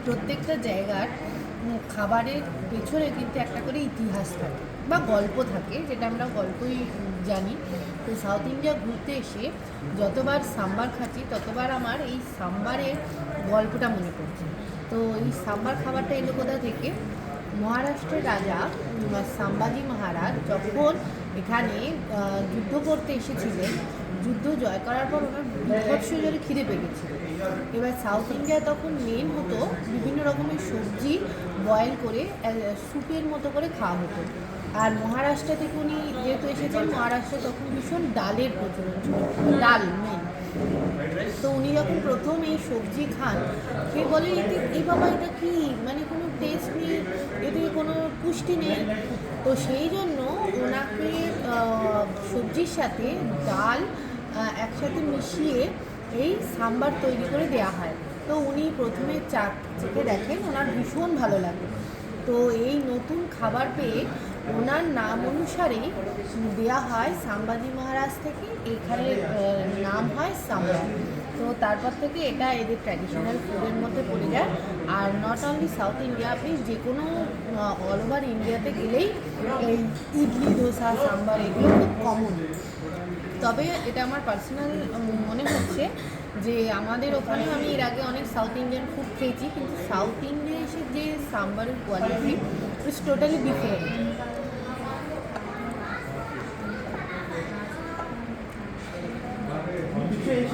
প্রত্যেকটা জায়গার খাবারের পেছনে কিন্তু একটা করে ইতিহাস থাকে বা গল্প থাকে, যেটা আমরা গল্পই জানি। তো সাউথ ইন্ডিয়া ঘুরতে এসে যতবার সাম্বার খাচ্ছি ততবার আমার এই সাম্বারের গল্পটা মনে পড়ছে। তো এই সাম্বার খাবারটা এলো কোথা থেকে? মহারাষ্ট্রের রাজা সাম্বাজি মহারাজ যখন এখানে যুদ্ধ করতে এসেছিলেন, যুদ্ধ জয় করার পর ওনার বিভৎস জোরে খিদে পেয়ে গেছিল। এবার সাউথ ইন্ডিয়া তখন মেন হতো বিভিন্ন রকমের সবজি বয়েল করে স্যুপের মতো করে খাওয়া হতো। আর মহারাষ্ট্র থেকে উনি যেহেতু এসেছেন, মহারাষ্ট্রে তখন ভীষণ ডালের প্রচলন ছিল, ডাল মেন। তো উনি যখন প্রথম এই সবজি খান, সে বলে এই বাবা এটা কি, মানে কোনো টেস্ট নেই, এতে কোনো পুষ্টি নেই। তো সেই জন্য ওনাকে সবজির সাথে ডাল একসাথে মিশিয়ে এই সাম্বার তৈরি করে দেওয়া হয়। তো উনি প্রথমে চেখে দেখেন, ওনার ভীষণ ভালো লাগে। তো এই নতুন খাবার পেয়ে ওনার নাম অনুসারেই দেওয়া হয় সাম্বাজি মহারাজ থেকে, এখানে নাম হয় সাম্বার। তো তারপর থেকে এটা এদের ট্র্যাডিশনাল ফুডের মধ্যে পড়ে যায়। Are not only south India, আপনি যে কোনো অল ওভার ইন্ডিয়াতে গেলেই এই ইডলি ধোসা সাম্বার এগুলো খুব কমন। তবে এটা আমার পার্সোনাল মনে হচ্ছে যে আমাদের ওখানেও আমি এর আগে অনেক সাউথ ইন্ডিয়ান ফুড খেয়েছি, কিন্তু সাউথ ইন্ডিয়া এসে যে সাম্বারের কোয়ালিটি ইটস টোটালি ডিফারেন্ট।